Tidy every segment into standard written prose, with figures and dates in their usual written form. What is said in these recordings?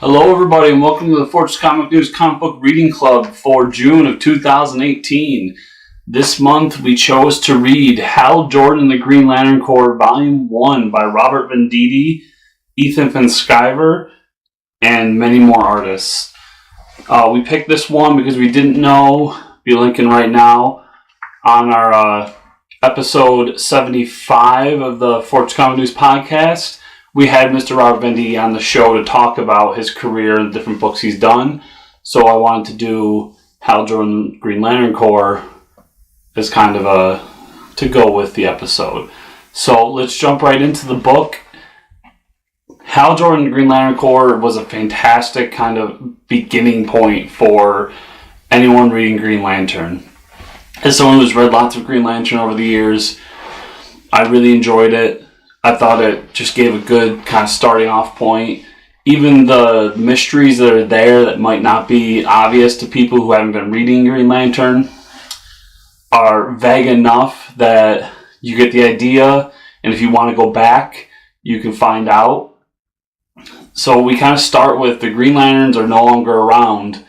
Hello everybody and welcome to the Fortress Comic News Comic Book Reading Club for June of 2018. This month we chose to read Hal Jordan and the Green Lantern Corps Volume 1 by Robert Venditti, Ethan Van Sciver, and many more artists. We picked this one because we didn't know, be linking right now, on our episode 75 of the Fortress Comic News podcast. We had Mr. Robert Venditti on the show to talk about his career and the different books he's done. So I wanted to do Hal Jordan Green Lantern Corps as kind of to go with the episode. So let's jump right into the book. Hal Jordan Green Lantern Corps was a fantastic kind of beginning point for anyone reading Green Lantern. As someone who's read lots of Green Lantern over the years, I really enjoyed it. I thought it just gave a good kind of starting off point. Even the mysteries that are there that might not be obvious to people who haven't been reading Green Lantern are vague enough that you get the idea, and if you want to go back, you can find out. So we kind of start with the Green Lanterns are no longer around,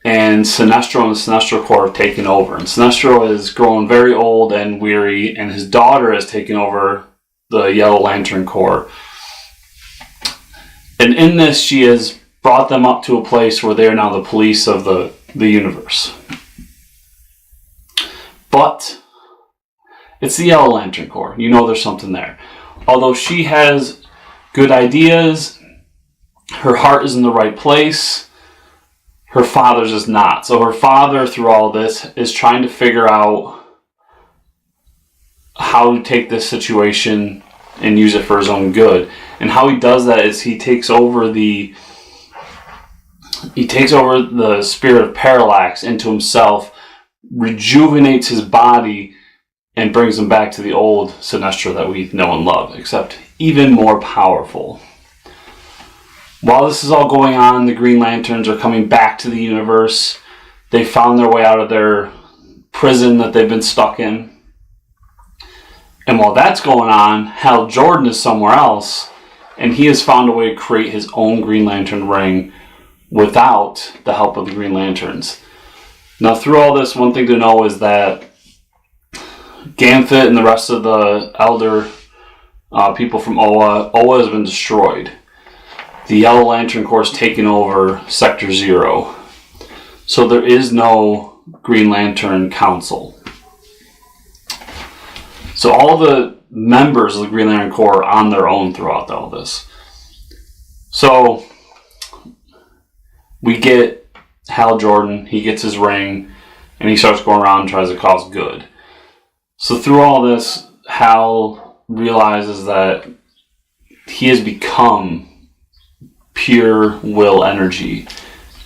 and Sinestro and the Sinestro Corps have taken over. And Sinestro is growing very old and weary, and his daughter has taken over the Yellow Lantern Corps. And in this, she has brought them up to a place where they are now the police of the universe. But it's the Yellow Lantern Corps. You know there's something there. Although she has good ideas, her heart is in the right place, her father's is not. So her father, through all this, is trying to figure out how to take this situation and use it for his own good. And how he does that is he takes over the spirit of Parallax into himself, rejuvenates his body, and brings him back to the old Sinestro that we know and love, except even more powerful. While this is all going on, the Green Lanterns are coming back to the universe. They found their way out of their prison that they've been stuck in. And while that's going on, Hal Jordan is somewhere else, and he has found a way to create his own Green Lantern ring without the help of the Green Lanterns. Now, through all this, one thing to know is that Gambit and the rest of the elder people from Oa has been destroyed. The Yellow Lantern Corps has taken over Sector 0. So there is no Green Lantern Council. So all the members of the Green Lantern Corps are on their own throughout all this. So we get Hal Jordan, he gets his ring, and he starts going around and tries to cause good. So through all this, Hal realizes that he has become pure will energy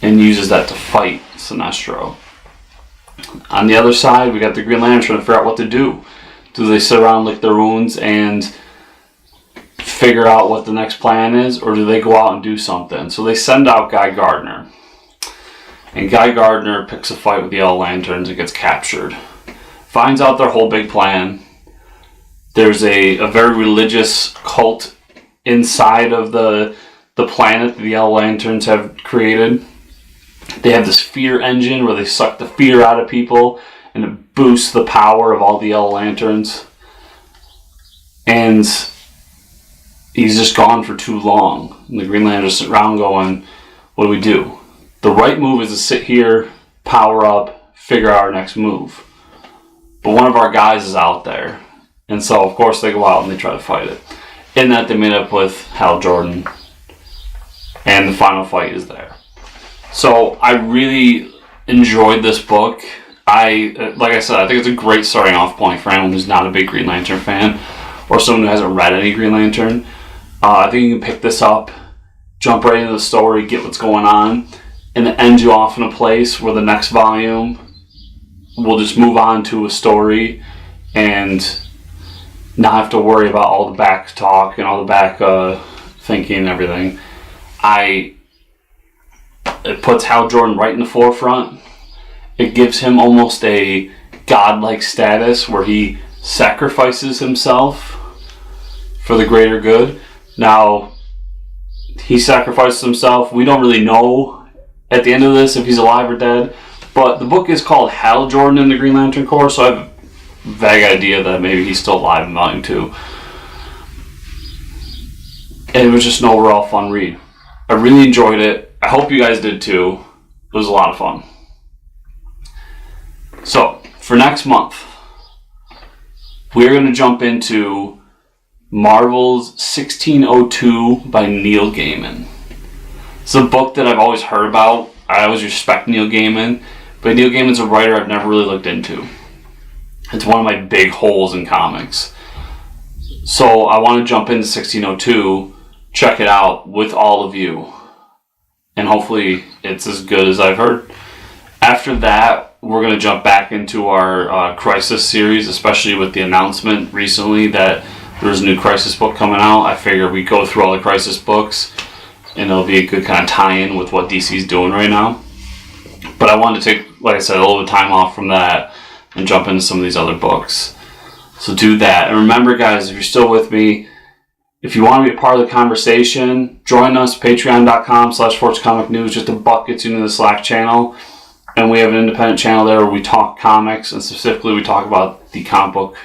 and uses that to fight Sinestro. On the other side, we got the Green Lantern trying to figure out what to do. Do they sit around, lick their wounds, and figure out what the next plan is, or do they go out and do something? So they send out Guy Gardner. And Guy Gardner picks a fight with the Yellow Lanterns and gets captured. Finds out their whole big plan. There's a very religious cult inside of the planet that the Yellow Lanterns have created. They have this fear engine where they suck the fear out of people, and it boosts the power of all the Yellow Lanterns. And he's just gone for too long. And the Green Lanterns sit around going, what do we do? The right move is to sit here, power up, figure out our next move. But one of our guys is out there. And so, of course, they go out and they try to fight it. In that, they meet up with Hal Jordan. And the final fight is there. So, I really enjoyed this book. Like I said, I think it's a great starting off point for anyone who's not a big Green Lantern fan or someone who hasn't read any Green Lantern. I think you can pick this up, jump right into the story, get what's going on, and it ends you off in a place where the next volume will just move on to a story and not have to worry about all the back talk and all the back thinking and everything. It puts Hal Jordan right in the forefront. It gives him almost a godlike status where he sacrifices himself for the greater good. Now, He sacrificed himself. We don't really know at the end of this if he's alive or dead. But the book is called Hal Jordan and the Green Lantern Corps, so I have a vague idea that maybe he's still alive in Volume 2. And it was just an overall fun read. I really enjoyed it. I hope you guys did too. It was a lot of fun. So, for next month, we're going to jump into Marvel's 1602 by Neil Gaiman. It's a book that I've always heard about. I always respect Neil Gaiman, but Neil Gaiman's a writer I've never really looked into. It's one of my big holes in comics. So I want to jump into 1602, check it out with all of you, and hopefully it's as good as I've heard. After that, we're going to jump back into our Crisis series, especially with the announcement recently that there's a new Crisis book coming out. I figure we go through all the Crisis books, and it'll be a good kind of tie-in with what DC's doing right now. But I wanted to take, like I said, a little bit of time off from that and jump into some of these other books. So do that. And remember, guys, if you're still with me, if you want to be a part of the conversation, join us, patreon.com/fortscomicnews. Just a buck gets you into the Slack channel. And we have an independent channel there where we talk comics, and specifically we talk about the comic book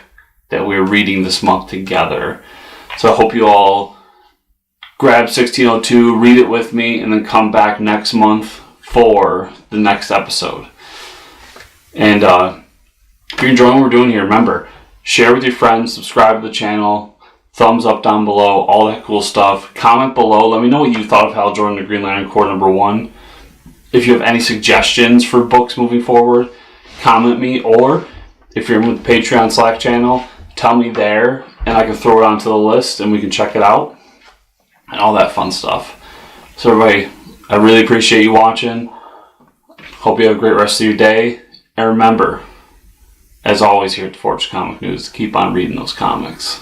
that we're reading this month together. So I hope you all grab 1602, read it with me, and then come back next month for the next episode. And if you're enjoying what we're doing here, remember, share with your friends, subscribe to the channel, thumbs up down below, all that cool stuff. Comment below. Let me know what you thought of Hal Jordan, the Green Lantern Corps #1. If you have any suggestions for books moving forward, comment me, or if you're in with the Patreon Slack channel, tell me there, and I can throw it onto the list, and we can check it out, and all that fun stuff. So everybody, I really appreciate you watching. Hope you have a great rest of your day, and remember, as always here at the Forge Comic News, keep on reading those comics.